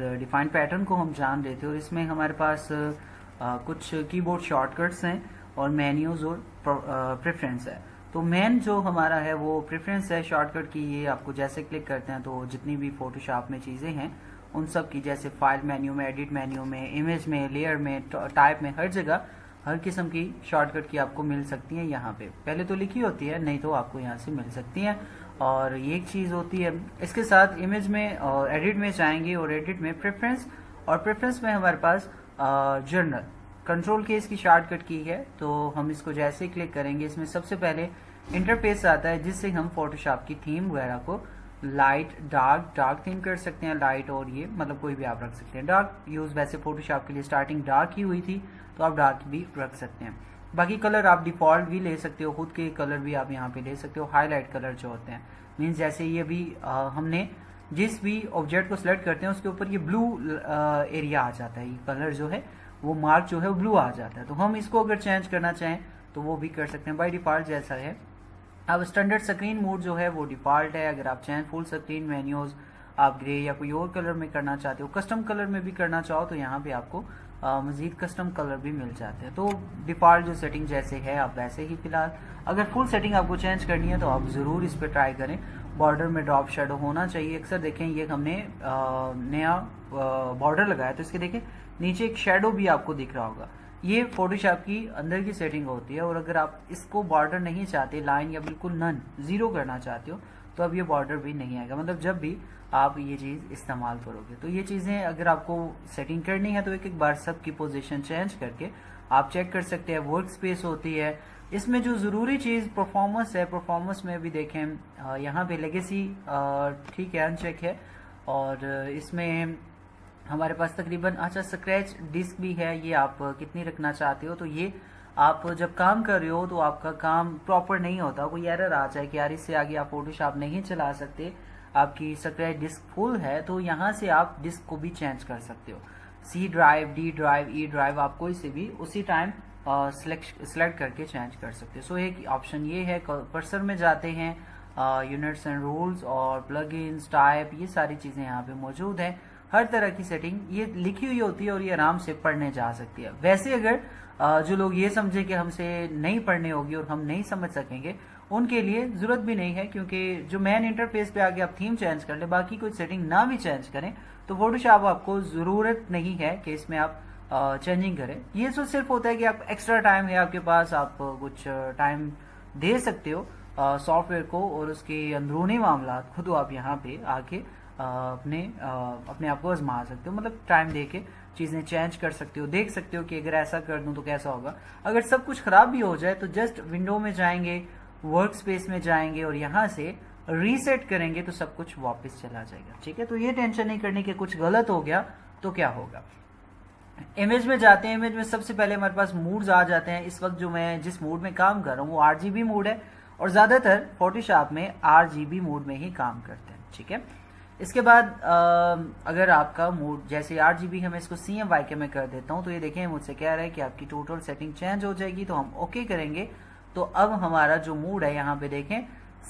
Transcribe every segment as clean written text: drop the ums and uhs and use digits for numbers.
और define pattern को हम जान लेते हैं। और इसमें हमारे पास कुछ कीबोर्ड शॉर्टकट्स हैं और मेन्यूज और प्रेफरेंस है। तो मेन जो हमारा है वो प्रेफरेंस है शॉर्टकट की। ये आपको जैसे क्लिक करते हैं तो जितनी भी फोटोशॉप में चीज़ें हैं उन सब की, जैसे फाइल मेन्यू में, एडिट मेन्यू में, इमेज में, लेयर में, टाइप में, हर जगह हर किस्म की शॉर्टकट की आपको मिल सकती है। यहाँ पे पहले तो लिखी होती है, नहीं तो आपको यहाँ से मिल सकती है। और ये एक चीज़ होती है। इसके साथ इमेज में और एडिट में जाएंगे और एडिट में प्रेफरेंस, और प्रेफरेंस में हमारे पास जर्नल कंट्रोल के इसकी शॉर्टकट की है। तो हम इसको जैसे ही क्लिक करेंगे इसमें सबसे पहले इंटरफेस आता है जिससे हम फोटोशॉप की थीम वगैरह को लाइट डार्क थीम कर सकते हैं। लाइट और ये मतलब कोई भी आप रख सकते हैं। डार्क यूज वैसे फोटोशॉप के लिए स्टार्टिंग डार्क ही हुई थी, तो आप डार्क भी रख सकते हैं। बाकी कलर आप डिफॉल्ट भी ले सकते हो, खुद के कलर भी आप यहाँ पे ले सकते हो। हाईलाइट कलर जो होते हैं मीन्स जैसे ये भी हमने जिस भी ऑब्जेक्ट को सिलेक्ट करते हैं उसके ऊपर ये ब्लू एरिया आ जाता है, ये कलर जो है वो मार्क जो है वो ब्लू आ जाता है। तो हम इसको अगर चेंज करना चाहें तो वो भी कर सकते हैं। बाय डिफॉल्ट जैसा है। अब स्टैंडर्ड स्क्रीन मोड जो है वो डिफॉल्ट है। अगर आप चाहें फुल स्क्रीन मेन्यूज आप ग्रे या कोई और कलर में करना चाहते हो, कस्टम कलर में भी करना चाहो तो यहाँ पे आपको मजीद कस्टम कलर भी मिल जाते हैं। तो डिफॉल्ट जो सेटिंग जैसे है आप वैसे ही फिलहाल। अगर फुल सेटिंग आपको चेंज करनी है तो आप ज़रूर इस पर ट्राई करें। बॉर्डर में ड्रॉप शेडो होना चाहिए। अक्सर देखें ये हमने नया बॉर्डर लगाया तो इसके देखें नीचे एक शेडो भी आपको दिख रहा होगा। ये फोटोशॉप की अंदर की सेटिंग होती है। और अगर आप इसको बॉर्डर नहीं चाहते, लाइन या बिल्कुल नन जीरो करना चाहते हो, तो अब ये बॉर्डर भी नहीं आएगा। मतलब जब भी आप ये चीज़ इस्तेमाल करोगे तो ये चीज़ें अगर आपको सेटिंग करनी है तो एक एक बार सबकी पोजीशन चेंज करके आप चेक कर सकते हैं। वर्क स्पेस होती है इसमें। जो ज़रूरी चीज़ परफॉर्मेंस है, परफॉर्मेंस में भी देखें यहाँ पे लेगेसी ठीक है, अनचेक है। और इसमें हमारे पास तकरीबन अच्छा स्क्रैच डिस्क भी है। ये आप कितनी रखना चाहते हो, तो ये आप जब काम कर रहे हो तो आपका काम प्रॉपर नहीं होता, कोई एरर आ जाए कि यार इससे आगे आप फोटोशॉप नहीं चला सकते, आपकी स्क्रैच डिस्क फुल है, तो यहाँ से आप डिस्क को भी चेंज कर सकते हो। C drive, D drive, E drive आप कोई से भी उसी टाइम सिलेक्ट करके चेंज कर सकते हो। सो एक ऑप्शन ये है। कर्सर में जाते हैं, यूनिट्स एंड रूल्स और प्लगइन्स, टाइप, ये सारी चीज़ें यहाँ पे मौजूद हैं। हर तरह की सेटिंग ये लिखी हुई होती है और ये आराम से पढ़ने जा सकती है। वैसे अगर जो लोग ये समझे कि हमसे नहीं पढ़ने होगी और हम नहीं समझ सकेंगे, उनके लिए जरूरत भी नहीं है, क्योंकि जो मेन इंटरफेस पे आके आप थीम चेंज कर ले, बाकी कोई सेटिंग ना भी चेंज करें तो फोटोशॉप आपको जरूरत नहीं है कि इसमें आप चेंजिंग करें। ये तो सिर्फ होता है कि आप एक्स्ट्रा टाइम है आपके पास, आप कुछ टाइम दे सकते हो सॉफ्टवेयर को और उसके अंदरूनी मामला खुद आप यहाँ पे आके अपने आप को आजमा सकते हो। मतलब टाइम दे के चीज़ें चेंज कर सकते हो, देख सकते हो कि अगर ऐसा कर दूं तो कैसा होगा। अगर सब कुछ खराब भी हो जाए तो जस्ट विंडो में जाएंगे, वर्क स्पेस में जाएंगे और यहाँ से रीसेट करेंगे तो सब कुछ वापस चला जाएगा। ठीक है, तो ये टेंशन नहीं करनी कि कुछ गलत हो गया तो क्या होगा। इमेज में जाते हैं। इमेज में सबसे पहले हमारे पास मूड्स आ जाते हैं। इस वक्त जो मैं जिस मूड में काम कर रहा हूँ वो RGB मूड है और ज़्यादातर फोटोशॉप में RGB मूड में ही काम करते हैं। ठीक है, इसके बाद अगर आपका मूड जैसे RGB है, मैं इसको CMYK में कर देता हूँ। तो ये देखें मुझसे कह रहा है कि आपकी टोटल सेटिंग चेंज हो जाएगी, तो हम ओके करेंगे। तो अब हमारा जो मूड है यहाँ पे देखें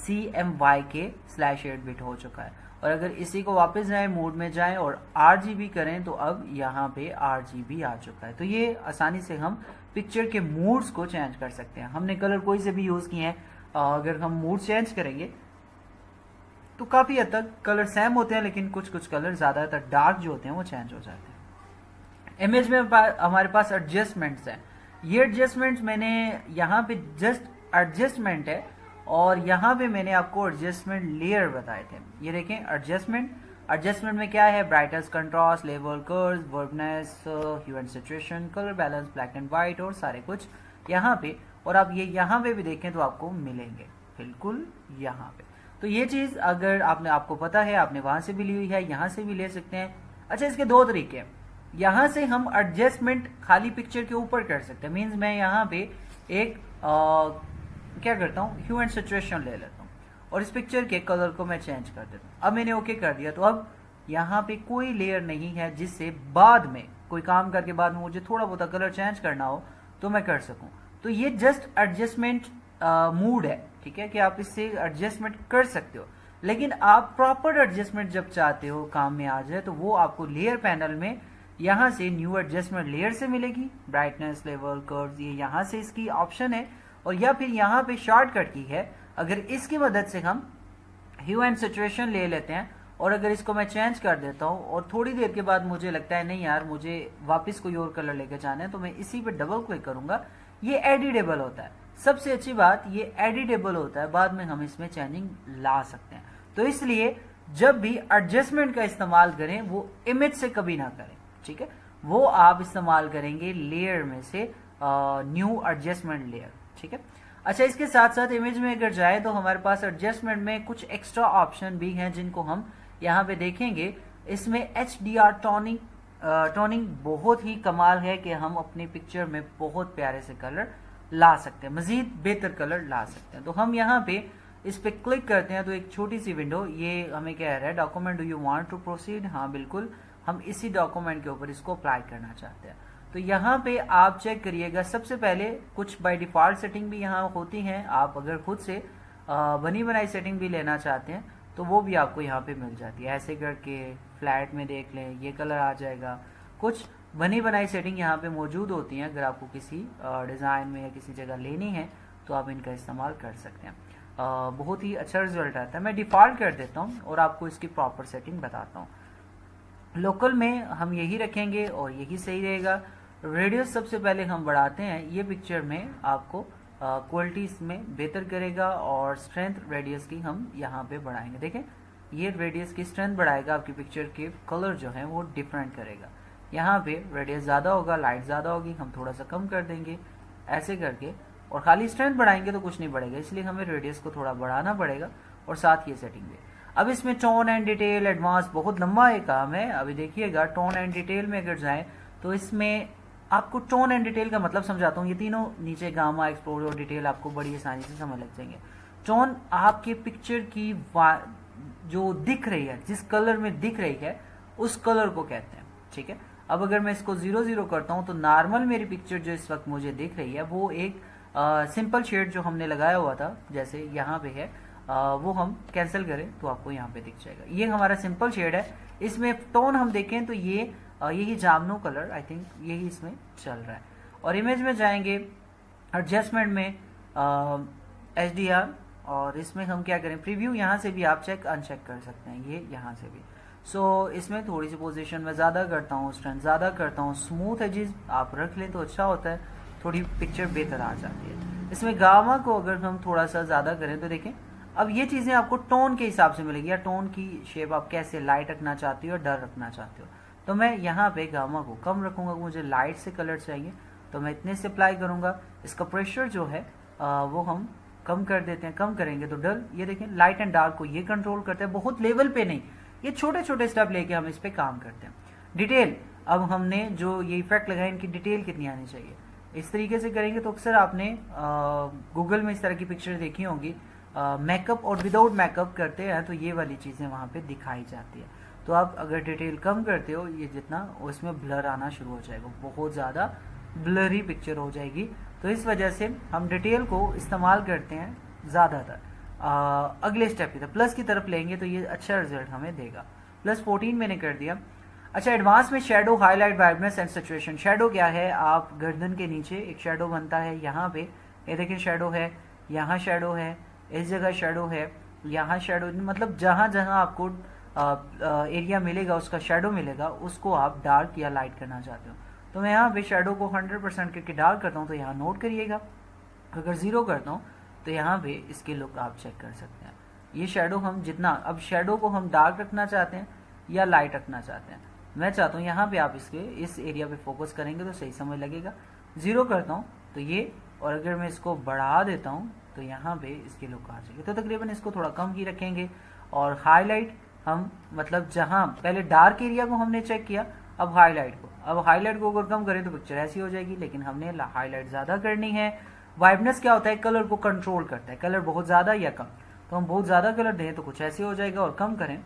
CMYK/8 बिट हो चुका है। और अगर इसी को वापस जाएं, मूड में जाएं और RGB करें तो अब यहाँ पे RGB आ चुका है। तो ये आसानी से हम पिक्चर के मूड्स को चेंज कर सकते हैं। हमने कलर कोई से भी यूज़ किए हैं, अगर हम मूड चेंज करेंगे तो काफ़ी हद तक कलर सेम होते हैं, लेकिन कुछ कुछ कलर ज़्यादातर डार्क जो होते हैं वो चेंज हो जाते हैं। इमेज में हमारे पास एडजस्टमेंट्स हैं। ये एडजस्टमेंट्स मैंने यहाँ पे जस्ट एडजस्टमेंट है और यहाँ पे मैंने आपको एडजस्टमेंट लेयर बताए थे। ये देखें एडजस्टमेंट में क्या है, brightness, contrast, level, curve, vibrance, hue and saturation, colour balance, black and white और सारे कुछ यहाँ पे। और आप ये यहाँ पे भी देखें तो आपको मिलेंगे बिल्कुल यहाँ पे। तो ये चीज़ अगर आपको पता है, आपने वहां से भी ली हुई है, यहाँ से भी ले सकते हैं। अच्छा, इसके दो तरीके हैं। यहाँ से हम एडजस्टमेंट खाली पिक्चर के ऊपर कर सकते हैं। मीन्स मैं यहाँ पे एक क्या करता हूँ, ह्यू एंड सैचुरेशन ले लेता हूँ और इस पिक्चर के कलर को मैं चेंज कर देता हूँ। अब मैंने ओके कर दिया तो अब यहाँ पे कोई लेयर नहीं है जिससे बाद में कोई काम करके बाद में मुझे थोड़ा बहुत कलर चेंज करना हो तो मैं कर सकूँ। तो ये जस्ट एडजस्टमेंट मूड है। ठीक है, कि आप इससे एडजस्टमेंट कर सकते हो। लेकिन आप प्रॉपर एडजस्टमेंट जब चाहते हो काम में आ जाए तो वो आपको लेयर पैनल में यहाँ से न्यू एडजस्टमेंट लेयर से मिलेगी। ब्राइटनेस लेवल कर्व्स ये यहाँ से इसकी ऑप्शन है, और या फिर यहाँ पे शॉर्टकट की है। अगर इसकी मदद से हम ह्यू एंड सैचुरेशन ले लेते हैं और अगर इसको मैं चेंज कर देता हूँ और थोड़ी देर के बाद मुझे लगता है नहीं यार मुझे वापस कोई और कलर लेके जाना है, तो मैं इसी पे डबल क्लिक करूंगा। ये एडिटेबल होता है। सबसे अच्छी बात ये एडिटेबल होता है, बाद में हम इसमें चेंजिंग ला सकते हैं। तो इसलिए जब भी एडजस्टमेंट का इस्तेमाल करें वो इमेज से कभी ना करें, ठीक है। वो आप इस्तेमाल करेंगे लेयर में से न्यू एडजस्टमेंट लेयर, ठीक है। अच्छा, इसके साथ साथ इमेज में अगर जाए तो हमारे पास एडजस्टमेंट में कुछ एक्स्ट्रा ऑप्शन भी हैं जिनको हम यहाँ पे देखेंगे। इसमें HDR टोनिंग बहुत ही कमाल है कि हम अपनी पिक्चर में बहुत प्यारे से कलर ला सकते हैं, मजीद बेहतर कलर ला सकते हैं। तो हम यहाँ पे इस पे क्लिक करते हैं तो एक छोटी सी विंडो ये हमें कह रहा है document do you want to proceed. हाँ बिल्कुल, हम इसी डॉक्यूमेंट के ऊपर इसको अप्लाई करना चाहते हैं। तो यहाँ पे आप चेक करिएगा, सबसे पहले कुछ बाय डिफॉल्ट सेटिंग भी यहाँ होती हैं। आप अगर खुद से बनी बनाई सेटिंग भी लेना चाहते हैं तो वो भी आपको यहाँ पे मिल जाती है। ऐसे करके फ्लैट में देख लें ये कलर आ जाएगा। कुछ बनी बनाई सेटिंग यहाँ पे मौजूद होती हैं, अगर आपको किसी डिज़ाइन में या किसी जगह लेनी है तो आप इनका इस्तेमाल कर सकते हैं। बहुत ही अच्छा रिजल्ट आता है। मैं डिफ़ॉल्ट कर देता हूँ और आपको इसकी प्रॉपर सेटिंग बताता हूँ। लोकल में हम यही रखेंगे और यही सही रहेगा। रेडियस सबसे पहले हम बढ़ाते हैं, ये पिक्चर में आपको क्वालिटी इसमें बेहतर करेगा। और स्ट्रेंथ रेडियस की हम यहाँ पे बढ़ाएंगे। देखें ये रेडियस की स्ट्रेंथ बढ़ाएगा, आपकी पिक्चर के कलर जो है वो डिफरेंट करेगा। यहाँ पे रेडियस ज़्यादा होगा, लाइट ज़्यादा होगी, हम थोड़ा सा कम कर देंगे ऐसे करके। और खाली स्ट्रेंथ बढ़ाएंगे तो कुछ नहीं बढ़ेगा, इसलिए हमें रेडियस को थोड़ा बढ़ाना पड़ेगा और साथ ये सेटिंग भी। अब इसमें टोन एंड डिटेल एडवांस बहुत लंबा एक काम है। अभी देखिएगा टोन एंड डिटेल में अगर जाएं तो इसमें आपको टोन एंड डिटेल का मतलब समझाता हूँ। ये तीनों नीचे गामा, एक्सप्लोर और डिटेल आपको बड़ी आसानी से समझ लग जाएंगे। टोन आपके पिक्चर की जो दिख रही है, जिस कलर में दिख रही है उस कलर को कहते हैं, ठीक है। अब अगर मैं इसको 0 करता हूँ तो नॉर्मल मेरी पिक्चर जो इस वक्त मुझे दिख रही है वो एक सिंपल शेड जो हमने लगाया हुआ था जैसे यहाँ पे है, वो हम कैंसिल करें तो आपको यहाँ पे दिख जाएगा। ये हमारा सिंपल शेड है। इसमें टोन हम देखें तो ये यही जामनू कलर आई थिंक यही इसमें चल रहा है। और इमेज में जाएंगे एडजस्टमेंट में HDR, और इसमें हम क्या करें प्रीव्यू, यहाँ से भी आप चेक अनचेक कर सकते हैं, ये यहाँ से भी। सो इसमें थोड़ी सी पोजीशन में ज़्यादा करता हूँ, स्ट्रेंथ ज़्यादा करता हूँ, स्मूथ एजेस आप रख लें तो अच्छा होता है, थोड़ी पिक्चर बेहतर आ जाती है। इसमें गामा को अगर हम थोड़ा सा ज़्यादा करें तो देखें अब ये चीज़ें आपको टोन के हिसाब से मिलेगी, या टोन की शेप आप कैसे लाइट रखना चाहते हो या डर रखना चाहते हो। तो मैं यहाँ पे गामा को कम रखूँगा, मुझे लाइट से कलर चाहिए तो मैं इतने से अप्लाई करूँगा। इसका प्रेशर जो है वो हम कम कर देते हैं, कम करेंगे तो डल। ये देखें लाइट एंड डार्क को ये कंट्रोल करते हैं, बहुत लेवल पे नहीं, ये छोटे छोटे स्टेप लेके हम इस पे काम करते हैं। डिटेल, अब हमने जो ये इफेक्ट लगाए इनकी डिटेल कितनी आनी चाहिए, इस तरीके से करेंगे तो अक्सर आपने गूगल में इस तरह की पिक्चर देखी होंगी, मेकअप और विदाउट मेकअप करते हैं तो ये वाली चीज़ें वहाँ पे दिखाई जाती है। तो आप अगर डिटेल कम करते हो ये जितना उसमें ब्लर आना शुरू हो जाएगा, बहुत ज़्यादा ब्लरी पिक्चर हो जाएगी। तो इस वजह से हम डिटेल को इस्तेमाल करते हैं ज़्यादातर। अगले स्टेप की तरफ प्लस की तरफ लेंगे तो ये अच्छा रिजल्ट हमें देगा। +14 मैंने कर दिया। अच्छा, एडवांस में shadow, highlight, vibrance and saturation. Shadow क्या है, आप गर्दन के नीचे एक शेडो बनता है, यहाँ पे ये देखिए शेडो है, यहाँ शेडो है, इस जगह शेडो है, यहाँ शेडो, मतलब जहाँ जहाँ आपको एरिया मिलेगा उसका शेडो मिलेगा उसको आप डार्क या लाइट करना चाहते हो। तो मैं यहाँ पे शेडो को 100% करके डार्क करता हूँ तो यहाँ नोट करिएगा। अगर 0 करता हूँ तो यहाँ पे इसके लुक आप चेक कर सकते हैं। ये शेडो हम जितना, अब शेडो को हम डार्क रखना चाहते हैं या लाइट रखना चाहते हैं, मैं चाहता हूँ यहाँ पे आप इस एरिया पे फोकस करेंगे तो सही समय लगेगा। 0 करता हूँ तो ये, और अगर मैं इसको बढ़ा देता हूँ तो यहाँ पे इसकी लुक आ जाएगी। तो तकरीबन इसको थोड़ा कम ही रखेंगे। और हाईलाइट हम मतलब जहाँ पहले डार्क एरिया को हमने चेक किया, अब हाईलाइट को अगर कम करें तो पिक्चर ऐसी हो जाएगी, लेकिन हमने हाईलाइट ज़्यादा करनी है। वाइब्रेंस क्या होता है, कलर को कंट्रोल करता है, कलर बहुत ज़्यादा या कम। तो हम बहुत ज़्यादा कलर दें तो कुछ ऐसे हो जाएगा और कम करें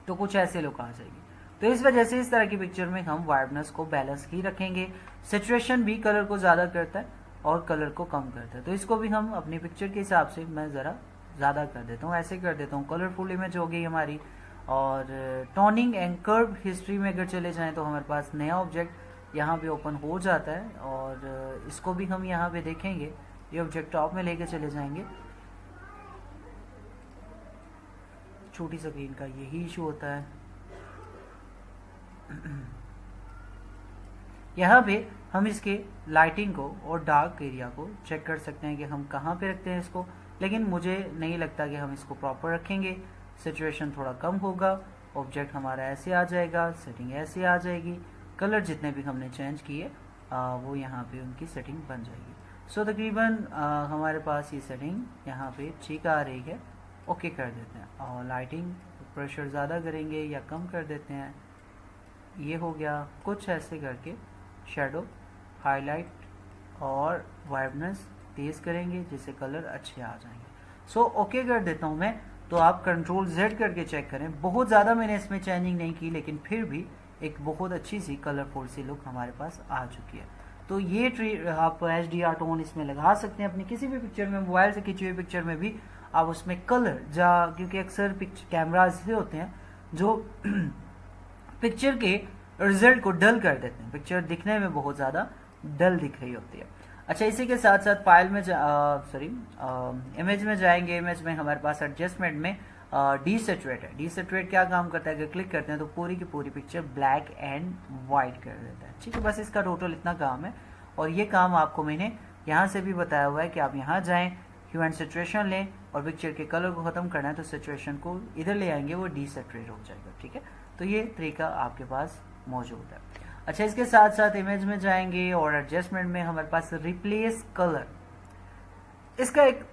तो कुछ ऐसे लुक आ जाएगी। तो इस वजह से इस तरह की पिक्चर में हम वाइब्रेंस को बैलेंस ही रखेंगे। सैचुरेशन भी कलर को ज़्यादा करता है और कलर को कम करता है, तो इसको भी हम अपनी पिक्चर के हिसाब से मैं ज़रा ज़्यादा कर देता हूँ, ऐसे कर देता हूँ, कलरफुल इमेज हो गई हमारी। और टोनिंग एंड कर्व हिस्ट्री में अगर चले जाएं तो हमारे पास नया ऑब्जेक्ट यहाँ पे ओपन हो जाता है, और इसको भी हम यहाँ पे देखेंगे। ये ऑब्जेक्ट टॉप में लेके चले जाएंगे। छोटी स्क्रीन का यही इशू होता है। यहाँ पे हम इसके लाइटिंग को और डार्क एरिया को चेक कर सकते हैं कि हम कहाँ पे रखते हैं इसको, लेकिन मुझे नहीं लगता कि हम इसको प्रॉपर रखेंगे। सिचुएशन थोड़ा कम होगा, ऑब्जेक्ट हमारा ऐसे आ जाएगा, सेटिंग ऐसे आ जाएगी, कलर जितने भी हमने चेंज किए वो यहाँ पे उनकी सेटिंग बन जाएगी। सो तकरीबन हमारे पास ये सेटिंग यहाँ पे ठीक आ रही है। ओके कर देते हैं, और लाइटिंग प्रेशर ज़्यादा करेंगे या कम कर देते हैं। ये हो गया। कुछ ऐसे करके शेडो, हाईलाइट और वाइब्रेंस तेज करेंगे जिससे कलर अच्छे आ जाएंगे। सो ओके कर देता हूँ मैं। तो आप कंट्रोल Z करके चेक करें। बहुत ज़्यादा मैंने इसमें चेंजिंग नहीं की, लेकिन फिर भी एक बहुत अच्छी सी कलरफुल सी लुक हमारे पास आ चुकी है। तो ये आप HDR टोन इसमें लगा सकते हैं अपनी किसी भी पिक्चर में, मोबाइल से खींची हुई पिक्चर में भी आप उसमें कलर क्योंकि अक्सर कैमरा ऐसे होते हैं जो पिक्चर के रिजल्ट को डल कर देते हैं, पिक्चर दिखने में बहुत ज़्यादा डल दिख रही होती है। अच्छा, इसी के साथ साथ फाइल में इमेज में जाएंगे। इमेज में हमारे पास एडजस्टमेंट में डीसेचुरेट है। डीसेचुरेट क्या काम करता है, अगर क्लिक करते हैं तो पूरी की पूरी पिक्चर ब्लैक एंड वाइट कर देता है। ठीक है, बस इसका टोटल इतना काम है। और ये काम आपको मैंने यहाँ से भी बताया हुआ है कि आप यहाँ जाएँ, ह्यू एंड सिचुएशन लें, और पिक्चर के कलर को ख़त्म करना है तो सिचुएशन को इधर ले आएंगे, वो डीसेचुरेट हो जाएगा। ठीक है, तो ये तरीका आपके पास मौजूद है। अच्छा, इसके साथ साथ इमेज में जाएंगे और एडजस्टमेंट में हमारे पास रिप्लेस कलर, इसका एक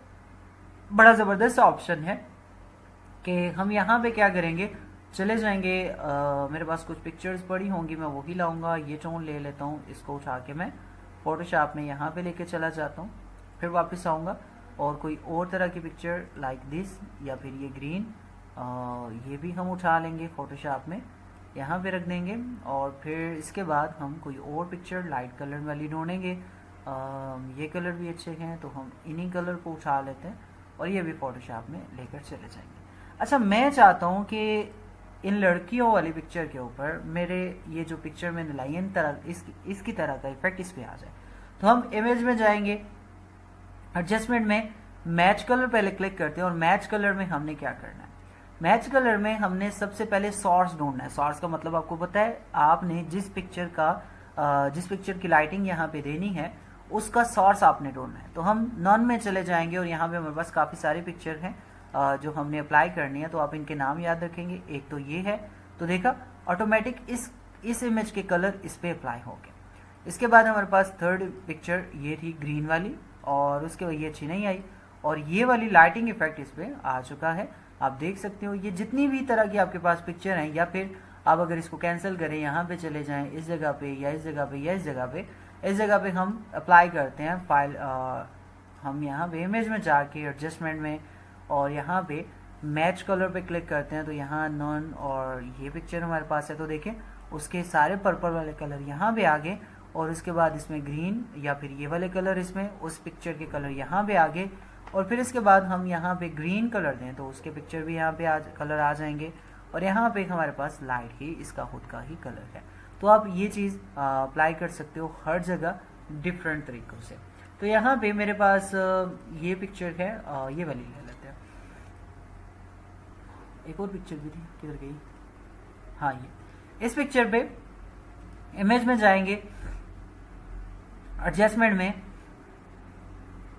बड़ा ज़बरदस्त ऑप्शन है कि हम यहाँ पे क्या करेंगे, चले जाएंगे। मेरे पास कुछ पिक्चर्स पड़ी होंगी, मैं वही लाऊंगा। ये टोन ले लेता हूँ, इसको उठा के मैं फोटोशॉप में यहाँ पे लेके चला जाता हूँ, फिर वापस आऊँगा और कोई और तरह की पिक्चर लाइक दिस, या फिर ये ग्रीन, ये भी हम उठा लेंगे फोटोशॉप में, यहाँ पे रख देंगे। और फिर इसके बाद हम कोई और पिक्चर लाइट कलर वाली ढूंढेंगे। ये कलर भी अच्छे हैं तो हम इन्हीं कलर को उठा लेते हैं और ये भी फोटोशॉप में लेकर चले जाएंगे। अच्छा, मैं चाहता हूँ कि इन लड़कियों वाली पिक्चर के ऊपर मेरे ये जो पिक्चर मैंने लाई है इसकी तरह का इफेक्ट इस पर आ जाए, तो हम इमेज में जाएंगे, एडजस्टमेंट में मैच कलर पहले क्लिक करते हैं। और मैच कलर में हमने क्या करना है, मैच कलर में हमने सबसे पहले सोर्स ढूंढना है। सोर्स का मतलब आपको पता है, आपने जिस पिक्चर की लाइटिंग यहाँ पे देनी है उसका सोर्स आपने ढूंढना है। तो हम नॉन में चले जाएंगे और यहाँ पे हमारे पास काफ़ी सारे पिक्चर हैं जो हमने अप्लाई करनी है। तो आप इनके नाम याद रखेंगे। एक तो ये है, तो देखा ऑटोमेटिक इस इमेज के कलर इस पर अप्लाई हो गए। इसके बाद हमारे पास थर्ड पिक्चर ये थी ग्रीन वाली, और उसके बाद ये अच्छी नहीं आई, और ये वाली लाइटिंग इफेक्ट इस पर आ चुका है। आप देख सकते हो ये जितनी भी तरह की आपके पास पिक्चर हैं, या फिर आप अगर इसको कैंसिल करें, यहाँ पे चले जाएं इस जगह पे या इस जगह पे या इस जगह पे हम अप्लाई करते हैं फाइल। हम यहाँ पे इमेज में जाके एडजस्टमेंट में और यहाँ पे मैच कलर पे क्लिक करते हैं, तो यहाँ नॉन और ये पिक्चर हमारे पास है, तो देखें उसके सारे पर्पल वाले कलर यहाँ पे आ गए, और उसके बाद इसमें ग्रीन या फिर ये वाले कलर इसमें, उस पिक्चर के कलर यहाँ पे आ गए। और फिर इसके बाद हम यहाँ पे ग्रीन कलर दें तो उसके पिक्चर भी यहाँ पे कलर आ जाएंगे, और यहाँ पे हमारे पास लाइट ही इसका खुद का ही कलर है। तो आप ये चीज़ अप्लाई कर सकते हो हर जगह डिफरेंट तरीक़ों से। तो यहाँ पे मेरे पास ये पिक्चर है, ये वाली ले लेते हैं। एक और पिक्चर भी थी, किधर गई? हाँ, ये इस पिक्चर पे इमेज में जाएंगे, एडजस्टमेंट में,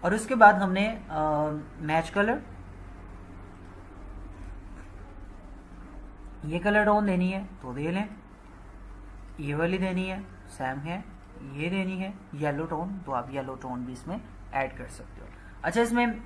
और उसके बाद हमने मैच कलर, ये कलर टोन देनी है तो दे लें, ये वाली देनी है सेम है, ये देनी है येलो टोन तो आप येलो टोन भी इसमें ऐड कर सकते हो। अच्छा, इसमें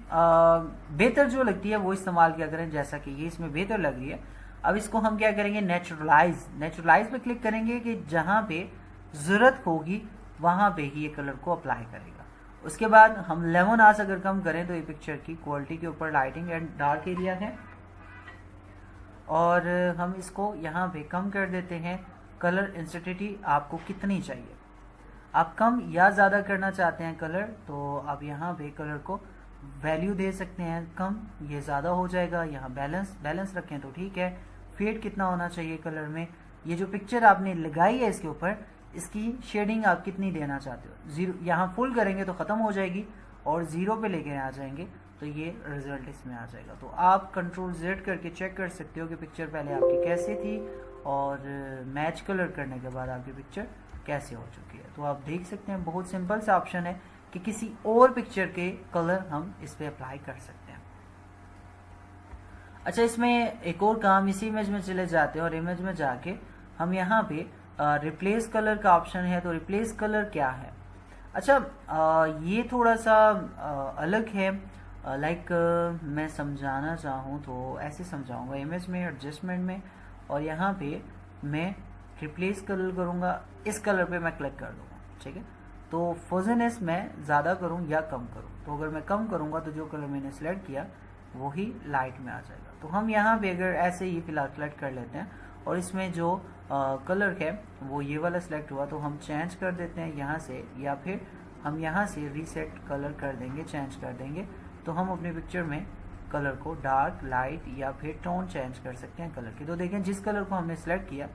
बेहतर जो लगती है वो इस्तेमाल क्या करें, जैसा कि ये इसमें बेहतर लग रही है। अब इसको हम क्या करेंगे, नेचुरलाइज पे क्लिक करेंगे कि जहाँ पे ज़रूरत होगी वहाँ पे ही ये कलर को अप्लाई करेगा। उसके बाद हम लेमन आंच अगर कम करें तो ये पिक्चर की क्वालिटी के ऊपर लाइटिंग एंड डार्क एरिया है, और हम इसको यहाँ पे कम कर देते हैं। कलर इंटेंसिटी आपको कितनी चाहिए, आप कम या ज़्यादा करना चाहते हैं कलर, तो आप यहाँ पे कलर को वैल्यू दे सकते हैं कम, ये ज़्यादा हो जाएगा, यहाँ बैलेंस रखें तो ठीक है। फेड कितना होना चाहिए कलर में, ये जो पिक्चर आपने लगाई है इसके ऊपर, इसकी शेडिंग आप कितनी देना चाहते हो, 0 यहाँ फुल करेंगे तो ख़त्म हो जाएगी और 0 पे लेके आ जाएंगे तो ये रिजल्ट इसमें आ जाएगा। तो आप कंट्रोल Z करके चेक कर सकते हो कि पिक्चर पहले आपकी कैसी थी और मैच कलर करने के बाद आपकी पिक्चर कैसे हो चुकी है। तो आप देख सकते हैं बहुत सिंपल सा ऑप्शन है कि किसी और पिक्चर के कलर हम इस पे अप्लाई कर सकते हैं। अच्छा, इसमें एक और काम, इसी इमेज में चले जाते हैं और इमेज में जाके हम यहाँ पे रिप्लेस कलर का ऑप्शन है। तो रिप्लेस कलर क्या है? अच्छा, ये थोड़ा सा अलग है। लाइक मैं समझाना चाहूँ तो ऐसे समझाऊंगा, इमेज में एडजस्टमेंट में और यहाँ पे मैं रिप्लेस कलर करूँगा, इस कलर पे मैं क्लिक कर दूंगा, ठीक है। तो फुजीनेस मैं ज़्यादा करूँ या कम करूँ, तो अगर मैं कम करूँगा तो जो कलर मैंने सेलेक्ट किया वही लाइट में आ जाएगा। तो हम यहाँ पे अगर ऐसे ही फिलहाल सेलेक्ट कर लेते हैं और इसमें जो कलर है वो ये वाला सेलेक्ट हुआ, तो हम चेंज कर देते हैं यहाँ से, या फिर हम यहाँ से रीसेट कलर कर देंगे, चेंज कर देंगे। तो हम अपनी पिक्चर में कलर को डार्क, लाइट या फिर टोन चेंज कर सकते हैं कलर की। तो देखें जिस कलर को हमने सेलेक्ट किया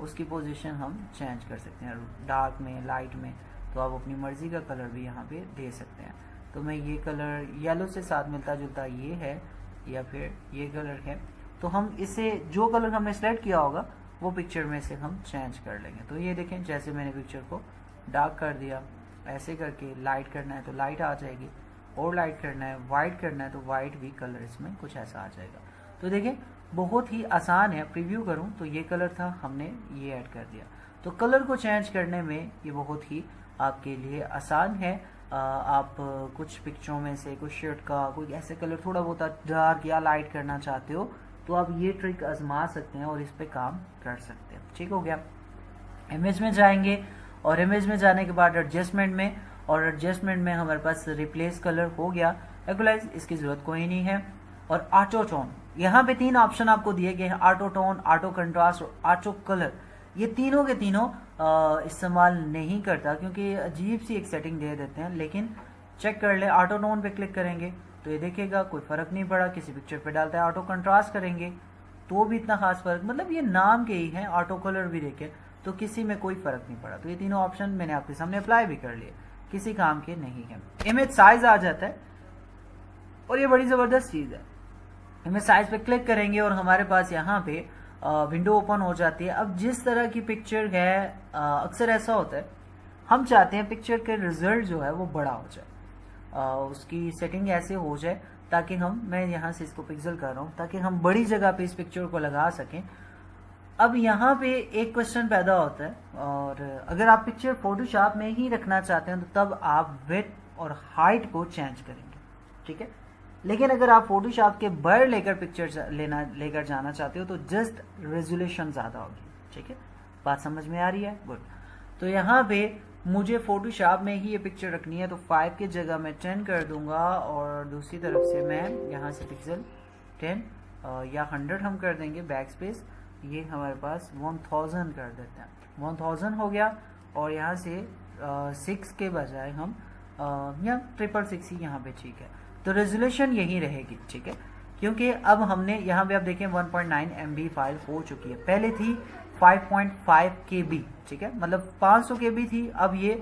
उसकी पोजीशन हम चेंज कर सकते हैं, डार्क में, लाइट में। तो आप अपनी मर्जी का कलर भी यहाँ पे दे सकते हैं। तो मैं ये कलर येलो से साथ मिलता जुलता ये है या फिर ये कलर है, तो हम इसे जो कलर हमने सेलेक्ट किया होगा वो पिक्चर में से हम चेंज कर लेंगे। तो ये देखें जैसे मैंने पिक्चर को डार्क कर दिया, ऐसे करके लाइट करना है तो लाइट आ जाएगी, और लाइट करना है, वाइट करना है तो वाइट भी कलर इसमें कुछ ऐसा आ जाएगा। तो देखें बहुत ही आसान है। प्रीव्यू करूं तो ये कलर था, हमने ये ऐड कर दिया। तो कलर को चेंज करने में ये बहुत ही आपके लिए आसान है। आप कुछ पिक्चरों में से कुछ शर्ट का कोई ऐसे कलर थोड़ा बहुत डार्क या लाइट करना चाहते हो तो आप ये ट्रिक आजमा सकते हैं और इस पे काम कर सकते हैं। ठीक हो गया। इमेज में जाएंगे और इमेज में जाने के बाद एडजस्टमेंट में, और एडजस्टमेंट में हमारे पास रिप्लेस कलर हो गया, इक्वलाइज इसकी जरूरत कोई नहीं है। और ऑटो टोन, यहाँ पे 3 ऑप्शन आपको दिए गए हैं, ऑटो टोन, ऑटो कंट्रास्ट और ऑटो कलर। ये तीनों के तीनों इस्तेमाल नहीं करता क्योंकि अजीब सी एक सेटिंग दे देते हैं। लेकिन चेक कर ले, ऑटो टोन पे क्लिक करेंगे तो ये देखेगा कोई फर्क नहीं पड़ा। किसी पिक्चर पे डालता है, ऑटो कंट्रास्ट करेंगे तो भी इतना खास फर्क, मतलब ये नाम के ही है। ऑटो कलर भी देखें तो किसी में कोई फर्क नहीं पड़ा। तो ये तीनों ऑप्शन मैंने आपके सामने अप्लाई भी कर लिए, किसी काम के नहीं है। इमेज साइज आ जाता है और ये बड़ी जबरदस्त चीज है। इमेज साइज पे क्लिक करेंगे और हमारे पास यहाँ पे विंडो ओपन हो जाती है। अब जिस तरह की पिक्चर है, अक्सर ऐसा होता है हम चाहते हैं पिक्चर के रिजल्ट जो है वो बड़ा हो जाए, उसकी सेटिंग ऐसे हो जाए ताकि मैं यहाँ से इसको पिक्सल कर रहा हूँ ताकि हम बड़ी जगह पे इस पिक्चर को लगा सकें। अब यहाँ पे एक क्वेश्चन पैदा होता है, और अगर आप पिक्चर फोटोशॉप में ही रखना चाहते हैं तो तब आप विड्थ और हाइट को चेंज करेंगे, ठीक है। लेकिन अगर आप फोटोशॉप के बाहर लेकर पिक्चर लेकर जाना चाहते हो तो जस्ट रेजोल्यूशन ज़्यादा होगी, ठीक है। बात समझ में आ रही है? गुड। तो यहाँ पे मुझे फोटोशॉप में ही ये पिक्चर रखनी है तो 5 की जगह मैं 10 कर दूंगा, और दूसरी तरफ से मैं यहाँ से पिक्सल 10 या 100 हम कर देंगे बैक स्पेस। ये हमारे पास 1000 कर देते हैं, 1000 हो गया। और यहाँ से 6 के बजाय हम या 666 ही यहाँ पे ठीक है। तो रेजोल्यूशन यही रहेगी, ठीक है, क्योंकि अब हमने यहाँ पे आप देखें 1.9 MB फाइल हो चुकी है। पहले थी 5.5 KB, ठीक है, मतलब 500 KB थी, अब ये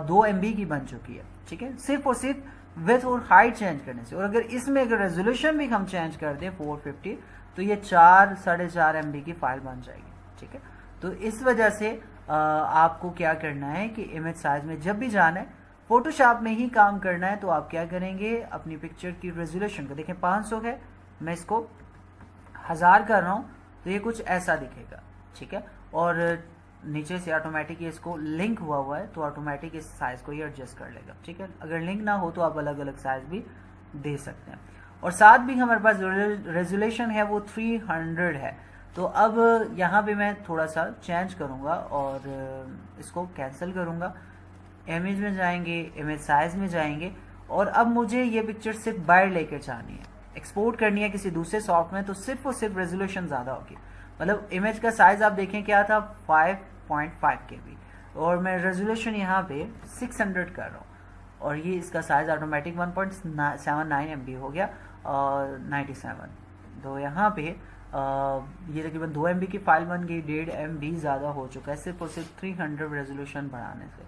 2 MB की बन चुकी है, ठीक है, सिर्फ और सिर्फ विड्थ और हाइट चेंज करने से। और अगर इसमें अगर रेजोल्यूशन भी हम चेंज कर दें 450 तो ये 4-4.5 MB की फाइल बन जाएगी, ठीक है। तो इस वजह से आपको क्या करना है कि इमेज साइज में जब भी जाना है, फोटोशॉप में ही काम करना है, तो आप क्या करेंगे, अपनी पिक्चर की रेजोल्यूशन को देखें 500 है, मैं इसको 1000 कर रहा हूँ तो ये कुछ ऐसा दिखेगा, ठीक है। और नीचे से ऑटोमेटिक इसको लिंक हुआ है तो ऑटोमेटिक इस साइज को ये एडजस्ट कर लेगा, ठीक है। अगर लिंक ना हो तो आप अलग अलग साइज भी दे सकते हैं। और साथ भी हमारे पास रेजोल्यूशन है वो 300 है। तो अब यहाँ पे मैं थोड़ा सा चेंज करूँगा और इसको कैंसिल करूँगा। इमेज में जाएंगे, इमेज साइज में जाएंगे, और अब मुझे ये पिक्चर सिर्फ बाहर लेकर जानी है, एक्सपोर्ट करनी है किसी दूसरे सॉफ्ट में, तो सिर्फ और सिर्फ रेजोल्यूशन ज़्यादा होगी। मतलब इमेज का साइज आप देखें क्या था 5.5 KB, और मैं रेजोल्यूशन यहाँ पे 600 कर रहा हूँ। और ये इसका साइज ऑटोमेटिक 1.79 MB हो गया और 97। तो यहाँ पे ये तकरीबन 2 MB की फाइल बन गई, 1.5 MB ज़्यादा हो चुका है सिर्फ और सिर्फ 300 रेजोल्यूशन बढ़ाने से।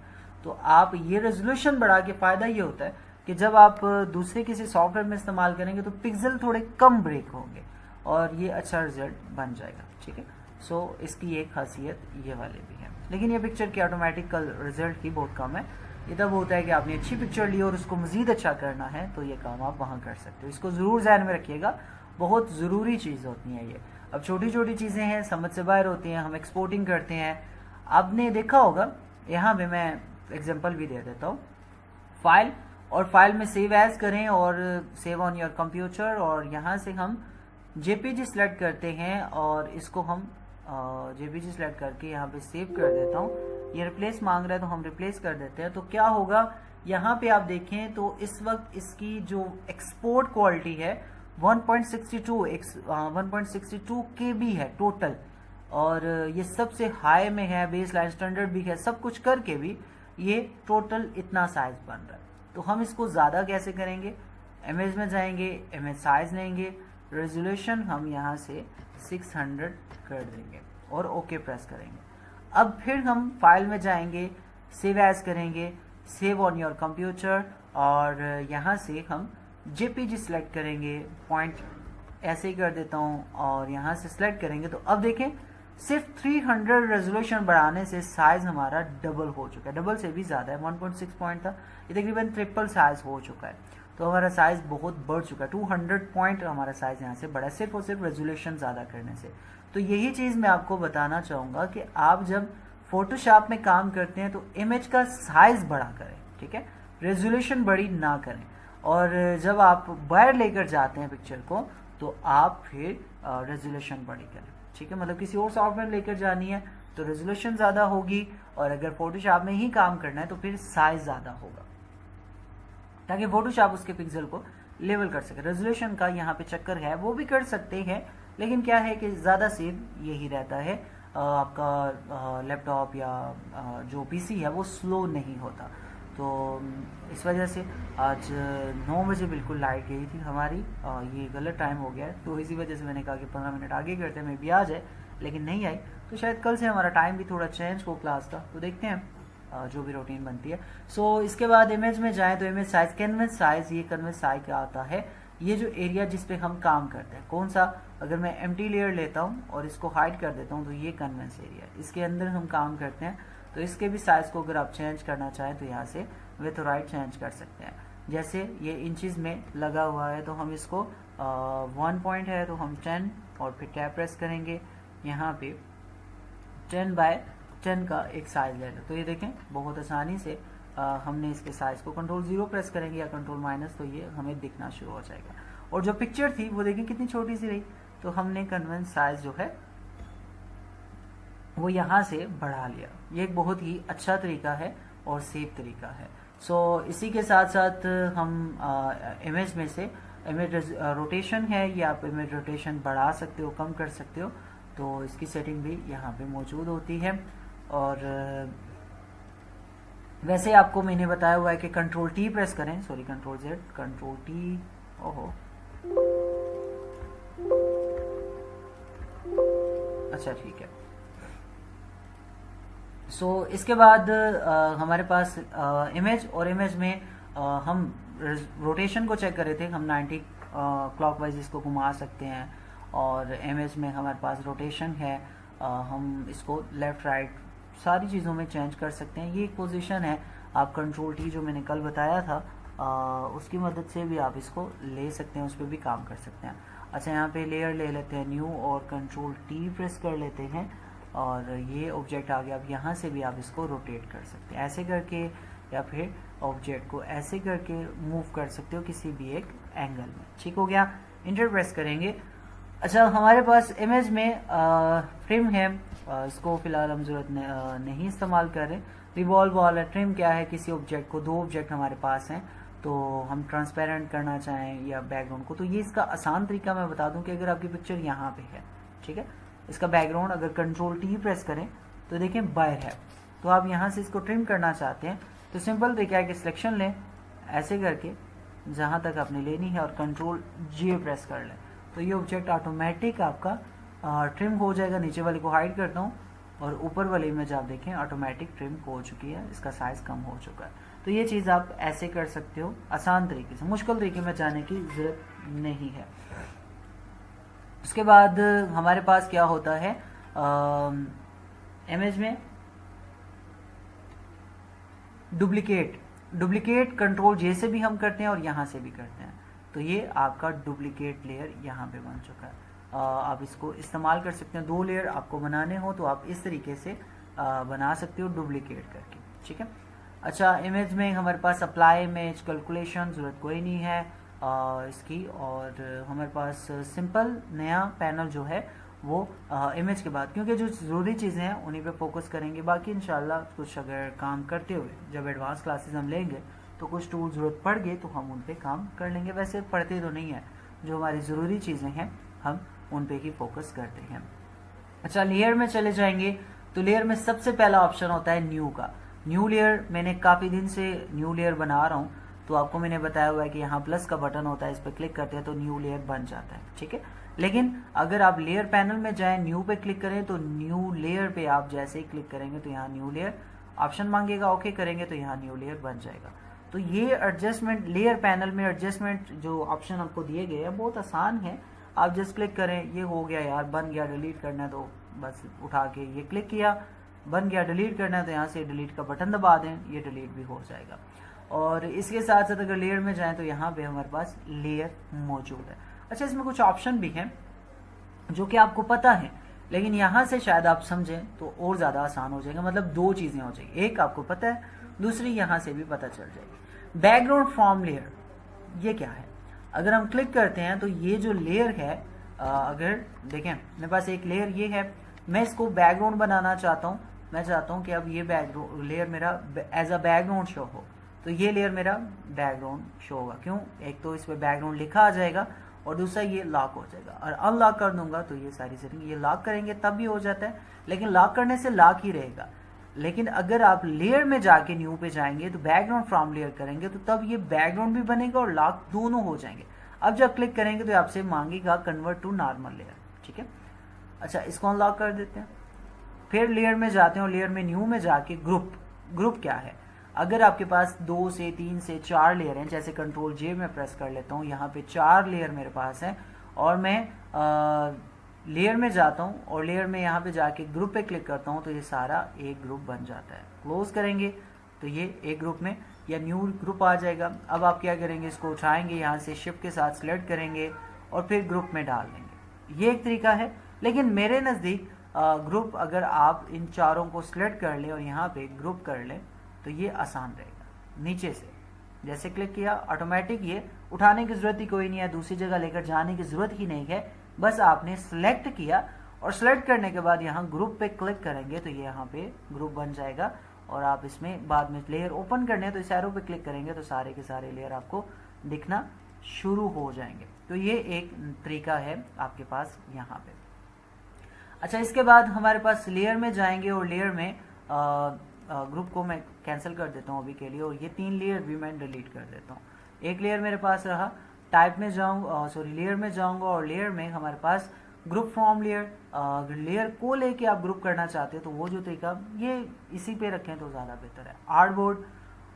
तो आप ये रेजोल्यूशन बढ़ा के फ़ायदा ये होता है कि जब आप दूसरे किसी सॉफ्टवेयर में इस्तेमाल करेंगे तो पिक्सल थोड़े कम ब्रेक होंगे और ये अच्छा रिजल्ट बन जाएगा, ठीक है। सो इसकी एक खासियत ये वाली भी है, लेकिन ये पिक्चर की ऑटोमेटिक रिजल्ट की बहुत कम है। ये तब होता है कि आपने अच्छी पिक्चर ली और उसको मज़ीद अच्छा करना है तो ये काम आप वहाँ कर सकते हो। इसको ज़रूर ध्यान में रखिएगा, बहुत ज़रूरी चीज़ होती है ये। अब छोटी छोटी चीज़ें हैं, समझ से बाहर होती हैं, हम एक्सपोर्टिंग करते हैं। आपने देखा होगा, यहाँ पे मैं एग्जांपल भी दे देता हूँ। फाइल और फाइल में सेव एज करें और सेव ऑन योर कंप्यूटर, और यहाँ से हम जेपीजी सेलेक्ट करते हैं और इसको हम जेपीजी सेलेक्ट करके यहाँ पे सेव कर देता हूँ। ये रिप्लेस मांग रहा है तो हम रिप्लेस कर देते हैं। तो क्या होगा, यहाँ पे आप देखें तो इस वक्त इसकी जो एक्सपोर्ट क्वालिटी है 1.62 KB है टोटल, और ये सबसे हाई में है, बेस लाइन स्टैंडर्ड भी है, सब कुछ करके भी ये टोटल इतना साइज बन रहा है। तो हम इसको ज़्यादा कैसे करेंगे, इमेज में जाएंगे, इमेज साइज लेंगे, रेजोल्यूशन हम यहाँ से 600 कर देंगे और ओके प्रेस करेंगे। अब फिर हम फाइल में जाएंगे, सेव एज करेंगे, सेव ऑन योर कंप्यूटर, और यहाँ से हम जेपीजी सेलेक्ट करेंगे, पॉइंट ऐसे ही कर देता हूँ और यहाँ से सेलेक्ट करेंगे। तो अब देखें सिर्फ 300 रेजोल्यूशन बढ़ाने से साइज हमारा डबल हो चुका है, डबल से भी ज़्यादा है। 1.6 पॉइंट था, ये तकरीबन ट्रिपल साइज हो चुका है। तो हमारा साइज बहुत बढ़ चुका है, 200 पॉइंट हमारा साइज यहाँ से बढ़ा है सिर्फ और सिर्फ रेजोल्यूशन ज़्यादा करने से। तो यही चीज़ मैं आपको बताना चाहूँगा कि आप जब फोटोशॉप में काम करते हैं तो इमेज का साइज बड़ा करें, ठीक है, रेजोल्यूशन बड़ी ना करें। और जब आप बाहर लेकर जाते हैं पिक्चर को तो आप फिर रेजोल्यूशन बड़ी करें, ठीक है। मतलब किसी और सॉफ्टवेयर लेकर जानी है तो रेजोल्यूशन ज़्यादा होगी, और अगर फोटोशॉप में ही काम करना है तो फिर साइज ज़्यादा होगा, ताकि फोटोशॉप उसके पिक्सल को लेवल कर सके। रेजोल्यूशन का यहाँ पे चक्कर है, वो भी कर सकते हैं, लेकिन क्या है कि ज़्यादा सेव यही रहता है, आपका लैपटॉप या जो पीसी है वो स्लो नहीं होता। तो इस वजह से आज 9 बजे बिल्कुल लाइट गई थी हमारी, ये गलत टाइम हो गया है, तो इसी वजह से मैंने कहा कि 15 मिनट आगे करते हैं, मैं भी आ जाए, लेकिन नहीं आई। तो शायद कल से हमारा टाइम भी थोड़ा चेंज हो क्लास का, तो देखते हैं जो भी रूटीन बनती है। सो इसके बाद इमेज में जाएँ तो इमेज साइज, कैनवस साइज, ये कैनवस साइज क्या आता है, ये जो एरिया जिस पे हम काम करते हैं, कौन सा, अगर मैं एम्प्टी लेयर लेता हूँ और इसको हाइड कर देता हूँ तो ये कैनवस एरिया, इसके अंदर हम काम करते हैं। तो इसके भी साइज को अगर आप चेंज करना चाहें तो यहाँ से विथ राइट चेंज कर सकते हैं। जैसे ये इंचेस में लगा हुआ है तो हम इसको 1 पॉइंट है तो हम 10 और फिर टैप प्रेस करेंगे, यहाँ पे 10x10 का एक साइज ले लें। तो ये देखें बहुत आसानी से हमने इसके साइज को कंट्रोल 0 प्रेस करेंगे या कंट्रोल माइनस, तो ये हमें दिखना शुरू हो जाएगा। और जो पिक्चर थी वो देखें कितनी छोटी सी रही, तो हमने कन्वेंस साइज जो है वो यहाँ से बढ़ा लिया। ये एक बहुत ही अच्छा तरीका है और सेफ तरीका है। सो इसी के साथ साथ हम इमेज में से इमेज रोटेशन है, ये आप इमेज रोटेशन बढ़ा सकते हो, कम कर सकते हो, तो इसकी सेटिंग भी यहाँ पे मौजूद होती है। और वैसे आपको मैंने बताया हुआ है कि कंट्रोल टी प्रेस करें, sorry control Z, control T, ओहो अच्छा ठीक है। सो इसके बाद हमारे पास इमेज, और इमेज में हम रोटेशन को चेक कर रहे थे, हम 90 क्लॉकवाइज इसको घुमा सकते हैं, और इमेज में हमारे पास रोटेशन है, हम इसको लेफ्ट राइट सारी चीज़ों में चेंज कर सकते हैं। ये एक पोजीशन है, आप कंट्रोल टी जो मैंने कल बताया था उसकी मदद से भी आप इसको ले सकते हैं, उस पर भी काम कर सकते हैं। अच्छा यहाँ पे लेयर ले लेते हैं न्यू और कंट्रोल टी प्रेस कर लेते हैं और ये ऑब्जेक्ट आ गया। अब यहाँ से भी आप इसको रोटेट कर सकते हैं ऐसे करके, या फिर ऑब्जेक्ट को ऐसे करके मूव कर सकते हो किसी भी एक एंगल में। ठीक हो गया, इंटर प्रेस करेंगे। अच्छा हमारे पास इमेज में ट्रिम है, इसको फिलहाल हम जरूरत नहीं इस्तेमाल कर रहे। रिवॉल्व वाला ट्रिम क्या है, किसी ऑब्जेक्ट को, 2 ऑब्जेक्ट हमारे पास हैं तो हम ट्रांसपेरेंट करना चाहें या बैकग्राउंड को, तो ये इसका आसान तरीका मैं बता दूं कि अगर आपकी पिक्चर यहाँ पे है, ठीक है, इसका बैकग्राउंड अगर कंट्रोल टी प्रेस करें तो देखें बाहर है, तो आप यहाँ से इसको ट्रिम करना चाहते हैं तो सिंपल तरीका है कि सिलेक्शन लें, ऐसे करके जहाँ तक आपने लेनी है और कंट्रोल J प्रेस कर लें तो ये ऑब्जेक्ट ऑटोमेटिक आपका ट्रिम हो जाएगा। नीचे वाले को हाइड करता हूँ और ऊपर वाली इमेज आप देखें ऑटोमेटिक ट्रिम हो चुकी है, इसका साइज कम हो चुका है। तो ये चीज़ आप ऐसे कर सकते हो आसान तरीके से, मुश्किल तरीके में जाने की ज़रूरत नहीं है। उसके बाद हमारे पास क्या होता है, इमेज में डुप्लीकेट कंट्रोल J से भी हम करते हैं और यहाँ से भी करते हैं। तो ये आपका डुप्लीकेट लेयर यहाँ पे बन चुका है। आप इसको इस्तेमाल कर सकते हैं। 2 लेयर आपको बनाने हो तो आप इस तरीके से बना सकते हो डुप्लीकेट करके, ठीक है। अच्छा, इमेज में हमारे पास अप्लाई इमेज कैलकुलेशन ज़रूरत कोई नहीं है इसकी, और हमारे पास सिंपल नया पैनल जो है वो इमेज के बाद, क्योंकि जो ज़रूरी चीज़ें हैं उन्हीं पे फोकस करेंगे। बाकी इंशाल्लाह कुछ अगर काम करते हुए जब एडवांस क्लासेस हम लेंगे तो कुछ टूल ज़रूरत पड़ गए तो हम उन पे काम कर लेंगे। वैसे पढ़ते तो नहीं है, जो हमारी ज़रूरी चीज़ें हैं हम उन पे ही फोकस करते हैं। अच्छा, लेयर में चले जाएंगे तो लेयर में सबसे पहला ऑप्शन होता है न्यू का। न्यू लेयर मैंने काफ़ी दिन से न्यू लेयर बना रहा हूँ, तो आपको मैंने बताया हुआ है कि यहाँ प्लस का बटन होता है, इस पर क्लिक करते हैं तो न्यू लेयर बन जाता है, ठीक है। लेकिन अगर आप लेयर पैनल में जाएं, न्यू पे क्लिक करें तो न्यू लेयर पे आप जैसे ही क्लिक करेंगे तो यहाँ न्यू लेयर ऑप्शन मांगेगा, ओके करेंगे तो यहाँ न्यू लेयर बन जाएगा। तो ये एडजस्टमेंट, लेयर पैनल में एडजस्टमेंट जो ऑप्शन आपको दिए गए हैं बहुत आसान है। आप जस्ट क्लिक करें, ये हो गया यार, बन गया। डिलीट करना है तो बस उठा के ये क्लिक किया, बन गया। डिलीट करना है तो यहाँ से डिलीट का बटन दबा दें, ये डिलीट भी हो जाएगा। और इसके साथ साथ अगर लेयर में जाएं तो यहाँ पे हमारे पास लेयर मौजूद है। अच्छा, इसमें कुछ ऑप्शन भी हैं जो कि आपको पता है, लेकिन यहाँ से शायद आप समझें तो और ज़्यादा आसान हो जाएगा। मतलब 2 चीज़ें हो जाएगी, एक आपको पता है, दूसरी यहाँ से भी पता चल जाएगी। बैकग्राउंड फ्रॉम लेयर, ये क्या है? अगर हम क्लिक करते हैं तो ये जो लेयर है, अगर देखें मेरे पास एक लेयर ये है, मैं इसको बैकग्राउंड बनाना चाहता हूँ। मैं चाहता हूँ कि अब ये बैकग्राउंड लेयर मेरा एज अ बैकग्राउंड शो हो, तो ये लेयर मेरा बैकग्राउंड शो होगा। क्यों? एक तो इस पर बैकग्राउंड लिखा आ जाएगा और दूसरा ये लॉक हो जाएगा। और अनलॉक कर दूंगा तो ये सारी सेटिंग, ये लॉक करेंगे तब भी हो जाता है, लेकिन लॉक करने से लॉक ही रहेगा। लेकिन अगर आप लेयर में जाके न्यू पे जाएंगे तो बैकग्राउंड फ्रॉम लेयर करेंगे तो तब ये बैकग्राउंड भी बनेगा और लॉक दोनों हो जाएंगे। अब जब क्लिक करेंगे तो आपसे मांगेगा कन्वर्ट टू नॉर्मल लेयर, ठीक है। अच्छा, इसको अनलॉक कर देते हैं। फिर लेयर में जाते हैं और लेयर में न्यू में जाके ग्रुप क्या है? अगर आपके पास 2 से 3 से 4 लेयर हैं, जैसे कंट्रोल J में प्रेस कर लेता हूँ, यहाँ पे 4 लेयर मेरे पास हैं और मैं लेयर में जाता हूँ और लेयर में यहाँ पे जाके ग्रुप पे क्लिक करता हूँ तो ये सारा एक ग्रुप बन जाता है। क्लोज करेंगे तो ये एक ग्रुप में या न्यू ग्रुप आ जाएगा। अब आप क्या करेंगे, इसको उठाएंगे, यहाँ से शिफ्ट के साथ सिलेक्ट करेंगे और फिर ग्रुप में डाल देंगे। ये एक तरीका है, लेकिन मेरे नज़दीक ग्रुप अगर आप इन चारों को सिलेक्ट कर लें और यहाँ पे ग्रुप कर लें तो ये आसान रहेगा। नीचे से जैसे क्लिक किया ऑटोमेटिक ये उठाने की ज़रूरत ही कोई नहीं है, दूसरी जगह लेकर जाने की ज़रूरत ही नहीं है। बस आपने सिलेक्ट किया और सिलेक्ट करने के बाद यहाँ ग्रुप पे क्लिक करेंगे तो ये यहाँ पे ग्रुप बन जाएगा। और आप इसमें बाद में लेयर ओपन करने हैं तो इस एरो पे क्लिक करेंगे तो सारे के सारे लेयर आपको दिखना शुरू हो जाएंगे। तो ये एक तरीका है आपके पास यहाँ पे। अच्छा, इसके बाद हमारे पास लेयर में जाएंगे और लेयर में ग्रुप को मैं कैंसिल कर देता हूँ अभी के लिए, और ये 3 लेयर भी मैं डिलीट कर देता हूँ। एक लेयर मेरे पास रहा, टाइप में जाऊँगा, लेयर में जाऊँगा और लेयर में हमारे पास ग्रुप फ्रॉम लेयर। लेयर को लेके आप ग्रुप करना चाहते हो तो वो जो तरीका ये इसी पे रखें तो ज़्यादा बेहतर है। आर्टबोर्ड,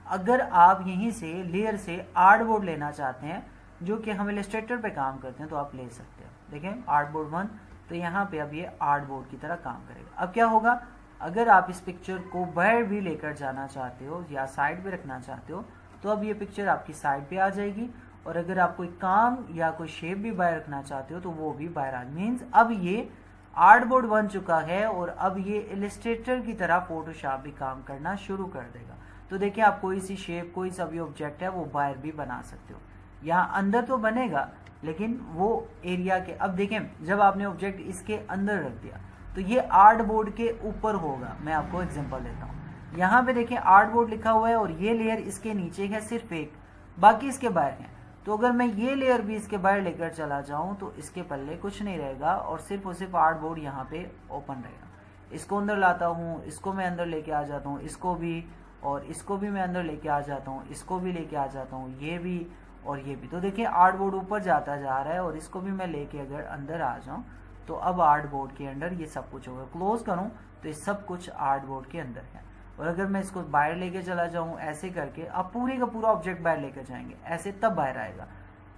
अगर आप यहीं से लेयर से आर्टबोर्ड लेना चाहते हैं जो कि हम इलस्ट्रेटर पे काम करते हैं तो आप ले सकते हैं। देखें आर्टबोर्ड 1, तो यहाँ पे अब ये आर्टबोर्ड की तरह काम करेगा। अब क्या होगा, अगर आप इस पिक्चर को बाहर भी लेकर जाना चाहते हो या साइड पे रखना चाहते हो तो अब ये पिक्चर आपकी साइड पे आ जाएगी। और अगर आप कोई काम या कोई शेप भी बाहर रखना चाहते हो तो वो भी बाहर आ मीन्स अब ये आर्टबोर्ड बन चुका है और अब ये इलस्ट्रेटर की तरह फोटोशॉप भी काम करना शुरू कर देगा। तो देखिए आप कोई सी शेप, कोई सा भी ऑब्जेक्ट है वो बाहर भी बना सकते हो। यहाँ अंदर तो बनेगा लेकिन वो एरिया के, अब देखें जब आपने ऑब्जेक्ट इसके अंदर रख दिया तो ये आर्टबोर्ड के ऊपर होगा। मैं आपको एग्जांपल देता हूँ, यहाँ पे देखें आर्टबोर्ड लिखा हुआ है और ये लेयर इसके नीचे है सिर्फ एक, बाकी इसके बाहर है। तो अगर मैं ये लेयर भी इसके बाहर लेकर चला जाऊं तो इसके पल्ले कुछ नहीं रहेगा और सिर्फ आर्टबोर्ड यहाँ पे ओपन रहेगा। इसको अंदर लाता हूँ, इसको मैं अंदर लेके आ जाता हूँ, इसको भी, और इसको भी मैं अंदर लेके आ जाता हूँ, इसको भी लेके आ जाता हूँ, ये भी और ये भी। तो देखिए आर्ट बोर्ड ऊपर जाता जा रहा है और इसको भी मैं लेके अगर अंदर आ जाऊँ तो अब आर्ट बोर्ड के अंदर ये सब कुछ होगा। क्लोज करूँ तो ये सब कुछ आर्ट बोर्ड के अंदर है। और अगर मैं इसको बाहर लेके चला जाऊँ ऐसे करके, आप पूरे का पूरा ऑब्जेक्ट बाहर लेकर जाएंगे ऐसे, तब बाहर आएगा।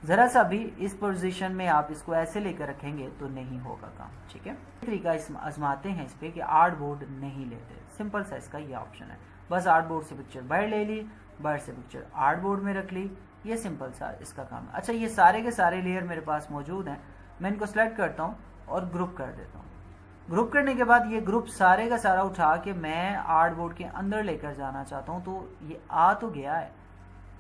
जरा सा भी इस पोजीशन में आप इसको ऐसे लेकर रखेंगे तो नहीं होगा काम, ठीक है। तरीका आजमाते हैं इस पे कि आर्ट बोर्ड नहीं लेते। सिंपल सा इसका ये ऑप्शन है, बस आर्ट बोर्ड से पिक्चर बाहर ले ली, बाहर से पिक्चर आर्ट बोर्ड में रख ली, ये सिंपल सा इसका काम है। अच्छा, ये सारे के सारे लेयर मेरे पास मौजूद हैं, मैं इनको सेलेक्ट करता हूँ और ग्रुप कर देता हूँ। ग्रुप करने के बाद ये ग्रुप सारे का सारा उठा के मैं आर्ट बोर्ड के अंदर लेकर जाना चाहता हूँ। तो ये आ तो गया है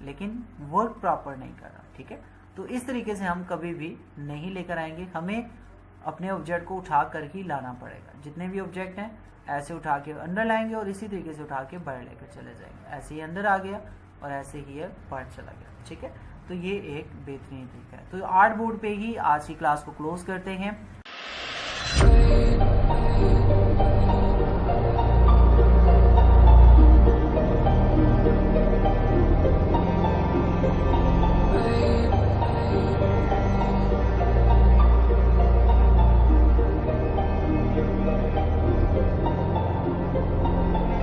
लेकिन वर्क प्रॉपर नहीं कर रहा, ठीक है। तो इस तरीके से हम कभी भी नहीं लेकर आएंगे, हमें अपने ऑब्जेक्ट को उठा कर ही लाना पड़ेगा। जितने भी ऑब्जेक्ट हैं ऐसे उठा के अंदर लाएंगे और इसी तरीके से उठा के बाहर लेकर चले जाएंगे। ऐसे ही अंदर आ गया और ऐसे ही ये बाहर चला गया, ठीक है। तो ये एक बेहतरीन तरीका है। तो आर्ट बोर्ड पे ही आज की क्लास को क्लोज करते हैं।